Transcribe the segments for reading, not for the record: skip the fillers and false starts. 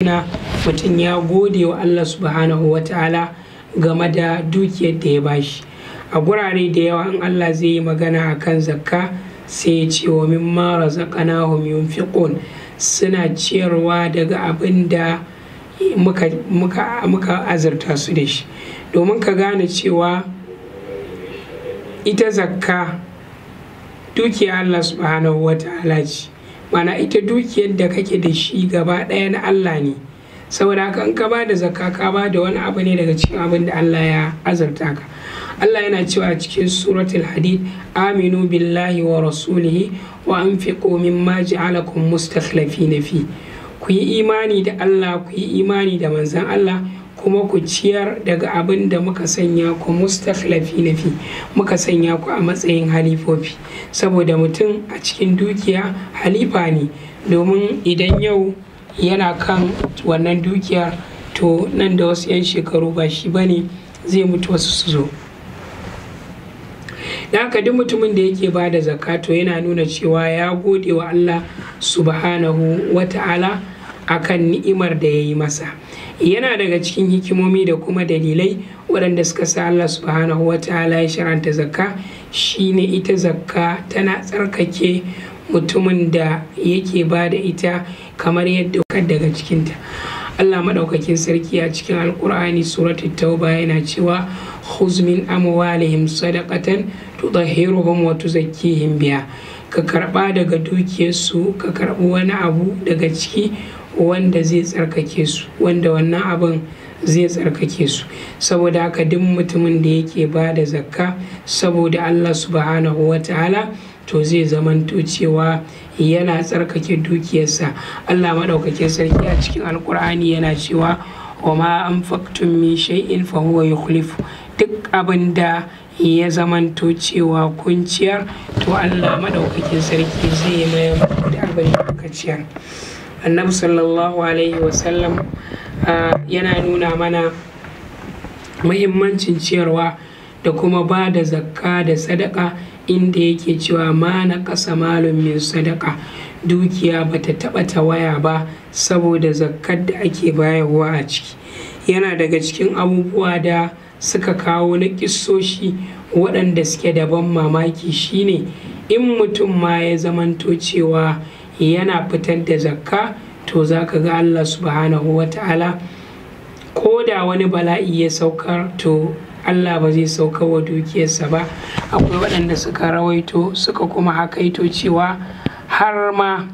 mutum ya gode wa Allah subhanahu wa ta'ala game da dukiyar da ya bashi. A gurare da yawa in Allah zai yi magana akan zakka sai ya ce wa mimma razaqnahum yunfiqun, suna ciyarwa daga abin da muka azurta su da shi. Domin ka gane cewa ita zakka dukiyar Allah subhanahu wa ta'ala ce, mana ita dukiyar da kake da shi gaba ɗaya na Allah ne. Saboda haka in ka ba da zakka ka ba da wani abu ne daga cikin abin da Allah ya azurta ka. Allah yana cewa a cikin suratul hadid, aminu billahi wa rasulihi wa anfiqu mimma ja'alakum mustakhlifina fi. Ku yi imani da Allah, ku yi imani da manzon Allah, kuma ku ciyar daga abin da muka sanya ku mustakhlifina fi, muka sanya ku a matsayin halifofi. Saboda mutum a cikin dukiya halifa ne, domin idan yau yana kan wannan dukiyar to nan da wasu 'yan shekaru ba shi bane zai mutu wasu su zo. Da haka duk mutumin da yake ba da zakka to yana nuna cewa ya gode wa Allah subhanahu wa ta'ala akan ni'imar da ya yi masa. Yana daga cikin hikimomi da kuma dalilai waɗanda suka sa Allah subhanahu wa ta'ala ya shar'anta zakka, shine ita zakka tana tsarkake mutumin da yake ba da ita kamar yadda daga cikinta. Allah maɗaukakin sarki a cikin alkur'ani suratul tauba yana cewa khuz min amwalihim sadaqatan tutahhiruhum wa tuzakkihim biha. Ka karɓa daga dukiyarsu, ka karɓi wani abu daga ciki wanda zai tsarkake su, wanda wannan abin zai tsarkake su. Saboda haka duk mutumin da yake ba da zakka saboda Allah subhanahu wa ta'ala to zai zamanto cewa yana tsarkake dukiyarsa. Allah maɗaukakin sarki a cikin alkur'ani yana cewa wa ma anfaqtum min shay'in fa huwa yukhlifu. Duk abin da ya zamanto cewa kun ciyar to Allah maɗaukakin sarki zai mayar da abin da kuka ciyar. Annabi sallallahu alaihi wasallam yana nuna mana muhimmancin ciyarwa da kuma ba da zakka da sadaka, inda yake cewa ma na ƙasa malum min sadaka, dukiya bata taɓa tawaya ba saboda zakkar da ake bayarwa a ciki. Yana daga cikin abubuwa da suka kawo na ƙissoshi waɗanda suke da ban mamaki shine in mutum ma ya zamanto cewa yana fitar da zakka to za ka ga Allah subhanahu wa ta'ala ko da wani bala'i ya saukar to Allah ba zai sauka wa dukiyarsa ba. Akwai waɗanda suka rawaito suka kuma hakaito cewa har ma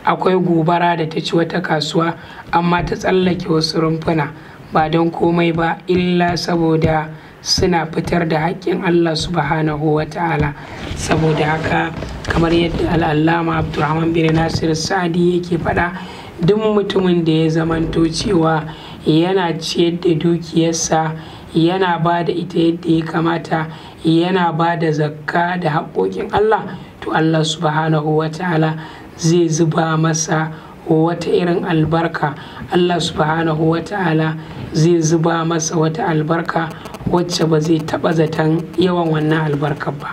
akwai gobara da ta ci wata kasuwa amma ta tsallake wasu rumfuna, ba don komai ba illa saboda suna fitar da haƙƙin Allah subhanahu wa ta'ala. Saboda haka kamar yadda al'allama Abdurrahman bin Nasir Sa'adi yake faɗa, duk mutumin da ya zamanto cewa yana ciyar da dukiyarsa, yana ba da ita yadda ya kamata, yana ba da zakka da haƙoƙin Allah, to Allah subhanahu wa ta'ala zai zuba masa wata irin albarka. Allah subhanahu wa ta'ala zai zuba masa wata albarka wacce ba zai taɓa zaton yawan wannan albarkar ba.